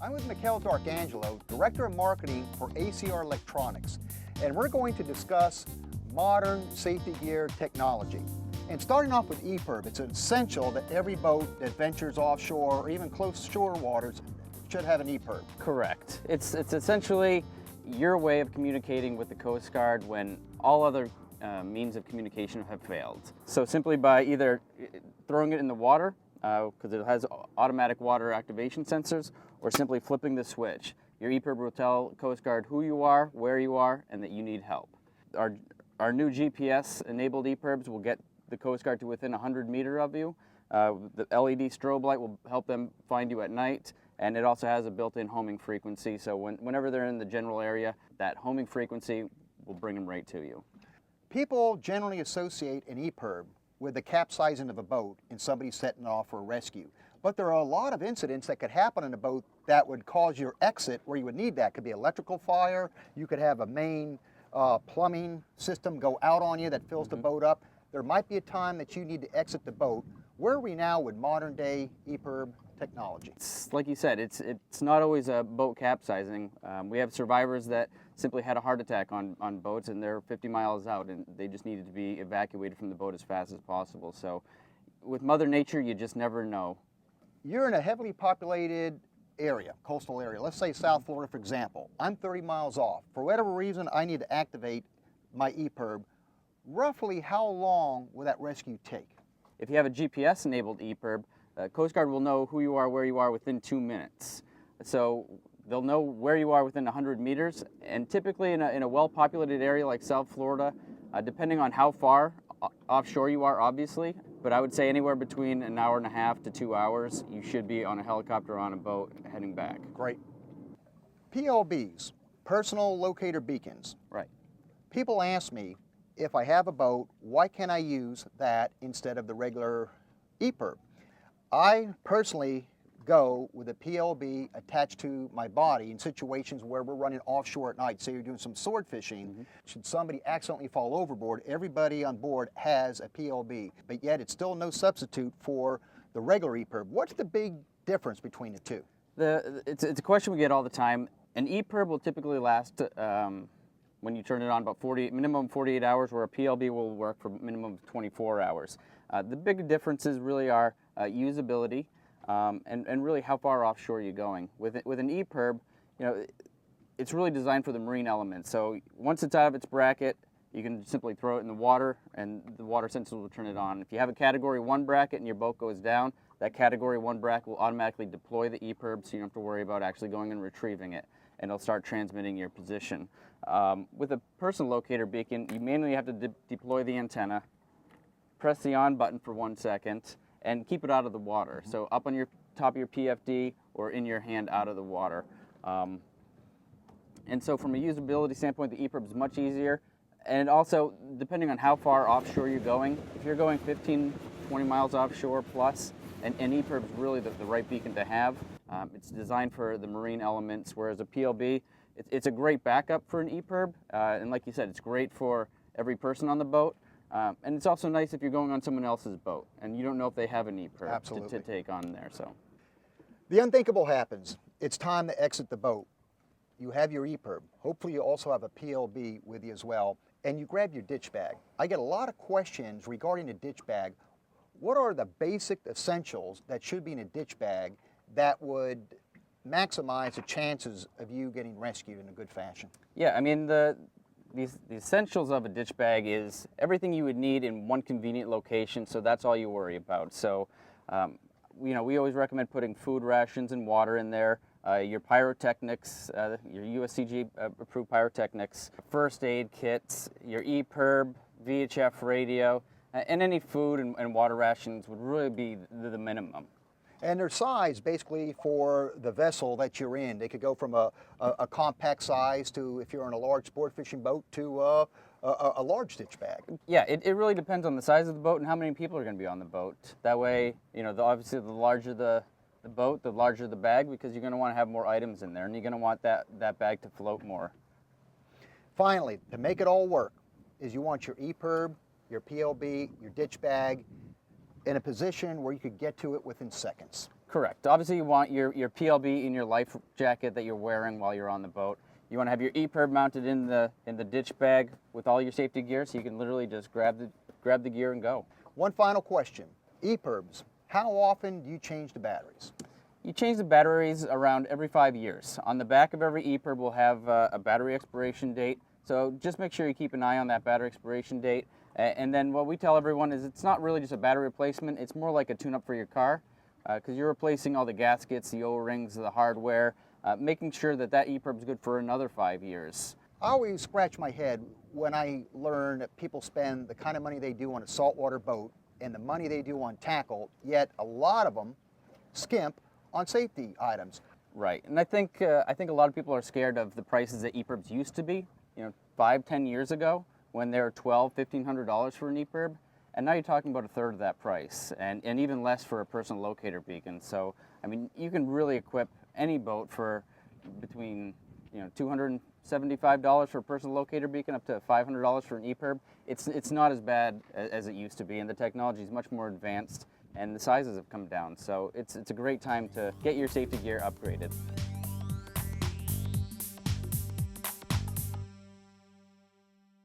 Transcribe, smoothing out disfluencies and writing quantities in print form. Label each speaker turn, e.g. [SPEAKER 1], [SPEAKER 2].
[SPEAKER 1] I'm with Mikhail D'Arcangelo, Director of Marketing for ACR Electronics, and we're going to discuss modern safety gear technology. And starting off with EPIRB, it's essential that every boat that ventures offshore or even close shore waters should have an EPIRB.
[SPEAKER 2] Correct. It's essentially your way of communicating with the Coast Guard when all other means of communication have failed. So simply by either throwing it in the water, because it has automatic water activation sensors, or simply flipping the switch. Your EPIRB will tell Coast Guard who you are, where you are, and that you need help. Our new GPS-enabled EPIRBs will get the Coast Guard to within 100 meters of you. The LED strobe light will help them find you at night, and it also has a built-in homing frequency, so whenever they're in the general area, that homing frequency will bring them right to you.
[SPEAKER 1] People generally associate an EPIRB with the capsizing of a boat and somebody setting off for a rescue. But there are a lot of incidents that could happen in a boat that would cause your exit where you would need that. It could be electrical fire, you could have a main plumbing system go out on you that fills the boat up. There might be a time that you need to exit the boat. Where are we now with modern day EPIRB technology?
[SPEAKER 2] It's, like you said, it's not always a boat capsizing. We have survivors that simply had a heart attack on boats and they're 50 miles out and they just needed to be evacuated from the boat as fast as possible. So with Mother Nature, you just never know.
[SPEAKER 1] You're in a heavily populated area, coastal area. Let's say South Florida, for example. I'm 30 miles off. For whatever reason, I need to activate my EPIRB. Roughly how long will that rescue take?
[SPEAKER 2] If you have a GPS-enabled EPIRB, Coast Guard will know who you are, where you are within 2 minutes. So they'll know where you are within 100 meters, and typically in a well-populated area like South Florida, depending on how far offshore you are, obviously, but I would say anywhere between an hour and a half to 2 hours, you should be on a helicopter or on a boat heading back.
[SPEAKER 1] Great. PLBs, personal locator beacons.
[SPEAKER 2] Right.
[SPEAKER 1] People ask me, if I have a boat, why can't I use that instead of the regular EPIRB? I personally go with a PLB attached to my body in situations where we're running offshore at night. Say you're doing some sword fishing. Should somebody accidentally fall overboard, everybody on board has a PLB, but yet it's still no substitute for the regular EPIRB. What's the big difference between the two?
[SPEAKER 2] It's a question we get all the time. An EPIRB will typically last, when you turn it on, about minimum 48 hours, where a PLB will work for minimum of 24 hours. The big differences really are usability, and really how far offshore you're going. With an EPIRB, you know, it's really designed for the marine element. So once it's out of its bracket, you can simply throw it in the water and the water sensor will turn it on. If you have a Category 1 bracket and your boat goes down, that Category 1 bracket will automatically deploy the EPIRB, so you don't have to worry about actually going and retrieving it, and it'll start transmitting your position. With a personal locator beacon, you mainly have to deploy the antenna, press the on button for 1 second, and keep it out of the water. So up on your top of your PFD or in your hand out of the water. And so from a usability standpoint, the EPIRB is much easier. And also, depending on how far offshore you're going, if you're going 15, 20 miles offshore plus, an EPIRB is really the right beacon to have. It's designed for the marine elements, whereas a PLB, it's a great backup for an EPIRB. And like you said, it's great for every person on the boat. And it's also nice if you're going on someone else's boat and you don't know if they have an EPIRB to take on there. So
[SPEAKER 1] the unthinkable happens. It's time to exit the boat. You have your EPIRB. Hopefully you also have a PLB with you as well, and you grab your ditch bag. I get a lot of questions regarding the ditch bag. What are the basic essentials that should be in a ditch bag that would maximize the chances of you getting rescued in a good fashion?
[SPEAKER 2] Yeah, I mean, the essentials of a ditch bag is everything you would need in one convenient location, so that's all you worry about. So, you know, we always recommend putting food rations and water in there, your pyrotechnics, your USCG approved pyrotechnics, first aid kits, your EPIRB, VHF radio, and any food and water rations would really be the minimum.
[SPEAKER 1] And their size basically for the vessel that you're in. They could go from a compact size to, if you're on a large sport fishing boat, to a large ditch bag.
[SPEAKER 2] Yeah, it really depends on the size of the boat and how many people are going to be on the boat. That way, you know, obviously the larger the boat, the larger the bag, because you're going to want to have more items in there and you're going to want that bag to float more.
[SPEAKER 1] Finally, to make it all work, is you want your EPIRB, your PLB, your ditch bag, in a position where you could get to it within seconds.
[SPEAKER 2] Correct. Obviously, you want your PLB in your life jacket that you're wearing while you're on the boat. You want to have your EPIRB mounted in the ditch bag with all your safety gear, so you can literally just grab the gear and go.
[SPEAKER 1] One final question. EPIRBs, how often do you change the batteries?
[SPEAKER 2] You change the batteries around every 5 years. On the back of every EPIRB will have a battery expiration date, so just make sure you keep an eye on that battery expiration date. And then what we tell everyone is it's not really just a battery replacement, it's more like a tune-up for your car, because you're replacing all the gaskets, the O-rings, the hardware, making sure that EPIRB is good for another 5 years.
[SPEAKER 1] I always scratch my head when I learn that people spend the kind of money they do on a saltwater boat and the money they do on tackle, yet a lot of them skimp on safety items.
[SPEAKER 2] Right, and I think a lot of people are scared of the prices that EPIRBs used to be, 5-10 years ago, when they were $1,200-$1,500 for an EPIRB, and now you're talking about a third of that price, and even less for a personal locator beacon. So, I mean, you can really equip any boat for between $275 for a personal locator beacon up to $500 for an EPIRB. It's not as bad as it used to be, and the technology is much more advanced, and the sizes have come down. So it's a great time to get your safety gear upgraded.